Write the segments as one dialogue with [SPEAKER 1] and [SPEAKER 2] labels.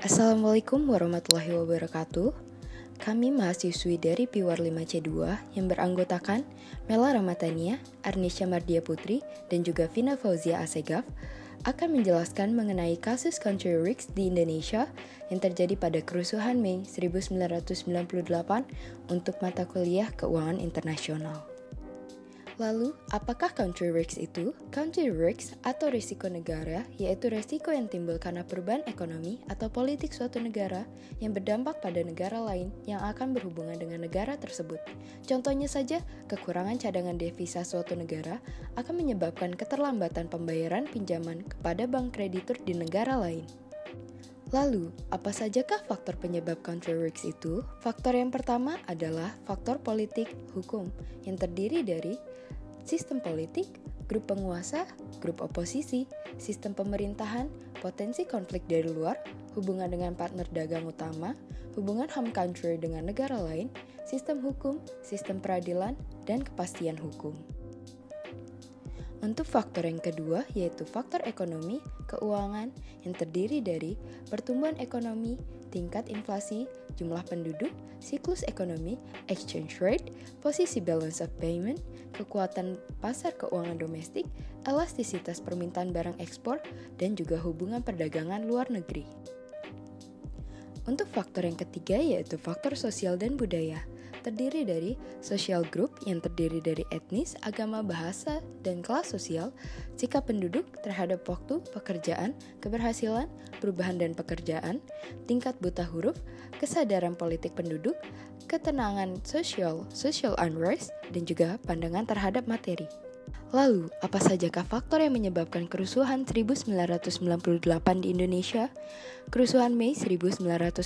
[SPEAKER 1] Assalamualaikum warahmatullahi wabarakatuh. Kami mahasiswi dari Piwar 5C2 yang beranggotakan Mela Ramadhania, Arnisha Mardia Putri, dan juga Vina Fauzia Asegaf akan menjelaskan mengenai kasus country risk di Indonesia yang terjadi pada kerusuhan Mei 1998 untuk mata kuliah Keuangan Internasional. Lalu, apakah country risk itu? Country risk atau risiko negara yaitu risiko yang timbul karena perubahan ekonomi atau politik suatu negara yang berdampak pada negara lain yang akan berhubungan dengan negara tersebut. Contohnya saja, kekurangan cadangan devisa suatu negara akan menyebabkan keterlambatan pembayaran pinjaman kepada bank kreditur di negara lain. Lalu, apa sajakah faktor penyebab country risk itu? Faktor yang pertama adalah faktor politik hukum yang terdiri dari sistem politik, grup penguasa, grup oposisi, sistem pemerintahan, potensi konflik dari luar, hubungan dengan partner dagang utama, hubungan home country dengan negara lain, sistem hukum, sistem peradilan, dan kepastian hukum. Untuk faktor yang kedua yaitu faktor ekonomi, keuangan yang terdiri dari pertumbuhan ekonomi, tingkat inflasi, jumlah penduduk, siklus ekonomi, exchange rate, posisi balance of payment, kekuatan pasar keuangan domestik, elastisitas permintaan barang ekspor, dan juga hubungan perdagangan luar negeri. Untuk faktor yang ketiga yaitu faktor sosial dan budaya, terdiri dari social group yang terdiri dari etnis, agama, bahasa, dan kelas sosial, sikap penduduk terhadap waktu, pekerjaan, keberhasilan, perubahan dan pekerjaan, tingkat buta huruf, kesadaran politik penduduk, ketenangan social unrest, dan juga pandangan terhadap materi. Lalu, apa sajakah faktor yang menyebabkan kerusuhan 1998 di Indonesia? Kerusuhan Mei 1998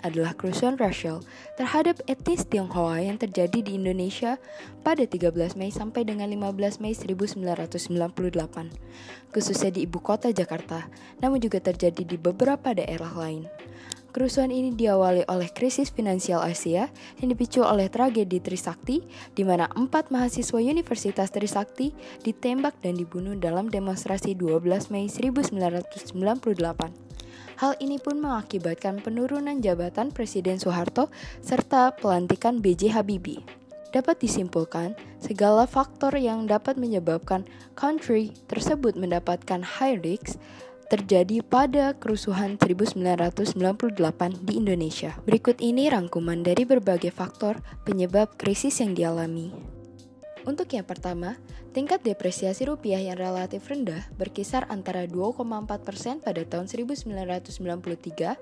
[SPEAKER 1] adalah kerusuhan rasial terhadap etnis Tionghoa yang terjadi di Indonesia pada 13 Mei sampai dengan 15 Mei 1998, khususnya di ibu kota Jakarta, namun juga terjadi di beberapa daerah lain. Kerusuhan ini diawali oleh krisis finansial Asia yang dipicu oleh tragedi Trisakti, di mana 4 mahasiswa Universitas Trisakti ditembak dan dibunuh dalam demonstrasi 12 Mei 1998. Hal ini pun mengakibatkan penurunan jabatan Presiden Soeharto serta pelantikan B.J. Habibie. Dapat disimpulkan, segala faktor yang dapat menyebabkan country tersebut mendapatkan high risk terjadi pada kerusuhan 1998 di Indonesia. Berikut ini rangkuman dari berbagai faktor penyebab krisis yang dialami. Untuk yang pertama, tingkat depresiasi rupiah yang relatif rendah berkisar antara 2,4% pada tahun 1993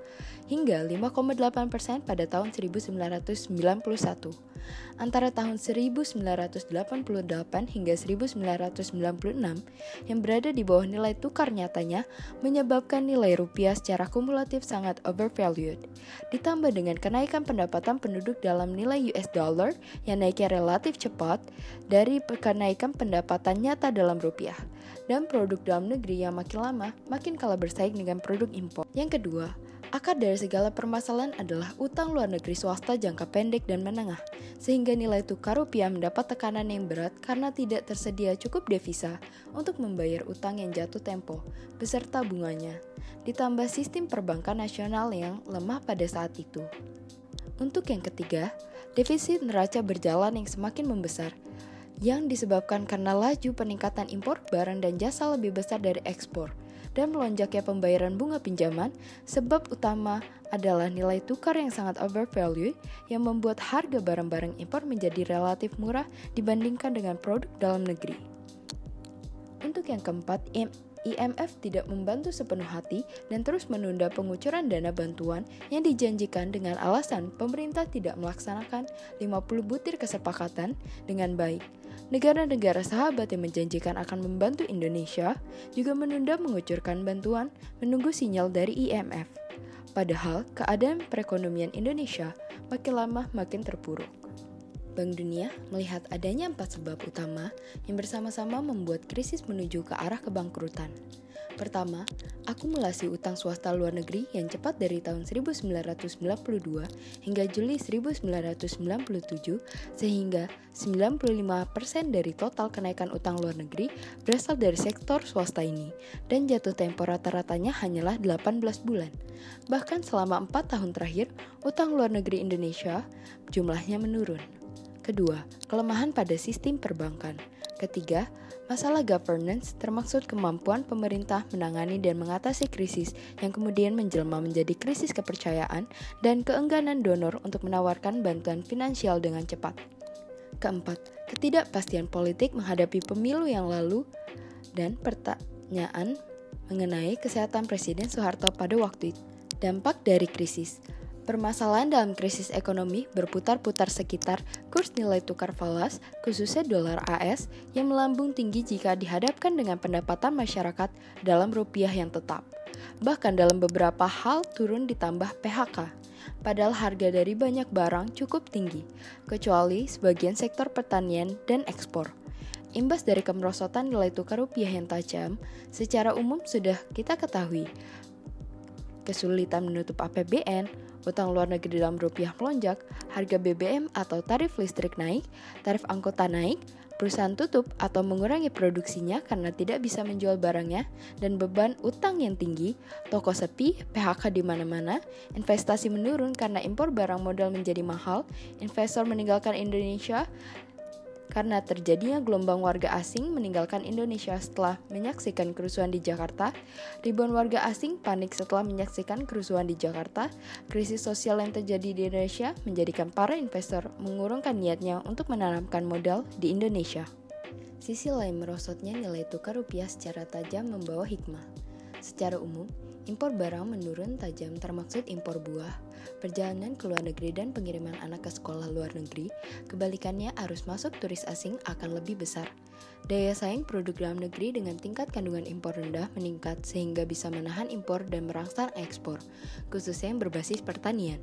[SPEAKER 1] hingga 5,8% pada tahun 1991. Antara tahun 1988 hingga 1996 yang berada di bawah nilai tukar nyatanya menyebabkan nilai rupiah secara kumulatif sangat overvalued. Ditambah dengan kenaikan pendapatan penduduk dalam nilai US dollar yang naiknya relatif cepat dari kenaikan pendapatan nyata dalam rupiah dan produk dalam negeri yang makin lama makin kalah bersaing dengan produk impor. Yang kedua, akar dari segala permasalahan adalah utang luar negeri swasta jangka pendek dan menengah, sehingga nilai tukar rupiah mendapat tekanan yang berat karena tidak tersedia cukup devisa untuk membayar utang yang jatuh tempo, beserta bunganya, ditambah sistem perbankan nasional yang lemah pada saat itu. Untuk yang ketiga, defisit neraca berjalan yang semakin membesar, yang disebabkan karena laju peningkatan impor barang dan jasa lebih besar dari ekspor, dan melonjaknya pembayaran bunga pinjaman. Sebab utama adalah nilai tukar yang sangat overvalued yang membuat harga barang-barang impor menjadi relatif murah dibandingkan dengan produk dalam negeri. Untuk yang keempat, IMF tidak membantu sepenuh hati dan terus menunda pengucuran dana bantuan yang dijanjikan dengan alasan pemerintah tidak melaksanakan 50 butir kesepakatan dengan baik. Negara-negara sahabat yang menjanjikan akan membantu Indonesia juga menunda mengucurkan bantuan menunggu sinyal dari IMF. Padahal keadaan perekonomian Indonesia makin lama makin terpuruk. Bank Dunia melihat adanya 4 sebab utama yang bersama-sama membuat krisis menuju ke arah kebangkrutan. Pertama, akumulasi utang swasta luar negeri yang cepat dari tahun 1992 hingga Juli 1997 sehingga 95% dari total kenaikan utang luar negeri berasal dari sektor swasta ini dan jatuh tempo rata-ratanya hanyalah 18 bulan. Bahkan selama 4 tahun terakhir, utang luar negeri Indonesia jumlahnya menurun. Kedua, kelemahan pada sistem perbankan. Ketiga, masalah governance termaksud kemampuan pemerintah menangani dan mengatasi krisis yang kemudian menjelma menjadi krisis kepercayaan dan keengganan donor untuk menawarkan bantuan finansial dengan cepat. Keempat, ketidakpastian politik menghadapi pemilu yang lalu dan pertanyaan mengenai kesehatan Presiden Soeharto pada waktu itu. Dampak dari krisis. Permasalahan dalam krisis ekonomi berputar-putar sekitar kurs nilai tukar falas, khususnya dolar AS, yang melambung tinggi jika dihadapkan dengan pendapatan masyarakat dalam rupiah yang tetap. Bahkan dalam beberapa hal turun ditambah PHK. Padahal harga dari banyak barang cukup tinggi, kecuali sebagian sektor pertanian dan ekspor. Imbas dari kemerosotan nilai tukar rupiah yang tajam, secara umum sudah kita ketahui. Kesulitan menutup APBN, utang luar negeri dalam rupiah melonjak, harga BBM atau tarif listrik naik, tarif angkutan naik, perusahaan tutup atau mengurangi produksinya karena tidak bisa menjual barangnya, dan beban utang yang tinggi, toko sepi, PHK di mana-mana, investasi menurun karena impor barang modal menjadi mahal, investor meninggalkan Indonesia, karena terjadinya gelombang warga asing meninggalkan Indonesia setelah menyaksikan kerusuhan di Jakarta, ribuan warga asing panik setelah menyaksikan kerusuhan di Jakarta, krisis sosial yang terjadi di Indonesia menjadikan para investor mengurungkan niatnya untuk menanamkan modal di Indonesia. Sisi lain merosotnya nilai tukar rupiah secara tajam membawa hikmah. Secara umum, impor barang menurun tajam termaksud impor buah, perjalanan ke luar negeri dan pengiriman anak ke sekolah luar negeri. Kebalikannya, arus masuk turis asing akan lebih besar. Daya saing produk dalam negeri dengan tingkat kandungan impor rendah meningkat sehingga bisa menahan impor dan merangsang ekspor, khususnya yang berbasis pertanian.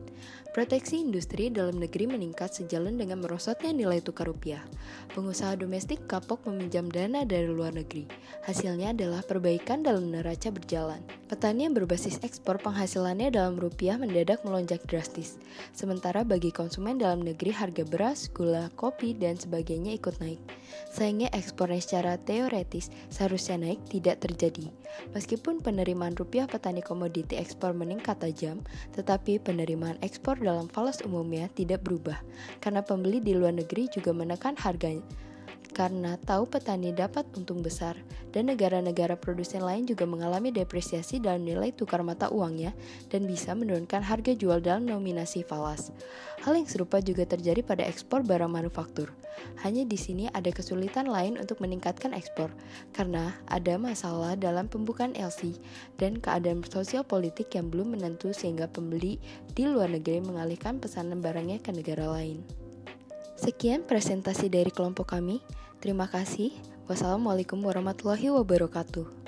[SPEAKER 1] Proteksi industri dalam negeri meningkat sejalan dengan merosotnya nilai tukar rupiah. Pengusaha domestik kapok meminjam dana dari luar negeri. Hasilnya adalah perbaikan dalam neraca berjalan. Petani yang berbasis ekspor penghasilannya dalam rupiah mendadak melonjak drastis. Sementara bagi konsumen dalam negeri harga beras, gula, kopi, dan sebagainya ikut naik. Sayangnya ekspornya secara teoretis seharusnya naik tidak terjadi. Meskipun penerimaan rupiah petani komoditi ekspor meningkat tajam, tetapi penerimaan ekspor dalam falas umumnya tidak berubah, karena pembeli di luar negeri juga menekan harganya. Karena tahu petani dapat untung besar, dan negara-negara produsen lain juga mengalami depresiasi dalam nilai tukar mata uangnya dan bisa menurunkan harga jual dalam nominasi falas. Hal yang serupa juga terjadi pada ekspor barang manufaktur. Hanya di sini ada kesulitan lain untuk meningkatkan ekspor, karena ada masalah dalam pembukaan LC dan keadaan sosial politik yang belum menentu sehingga pembeli di luar negeri mengalihkan pesanan barangnya ke negara lain. Sekian presentasi dari kelompok kami. Terima kasih. Wassalamualaikum warahmatullahi wabarakatuh.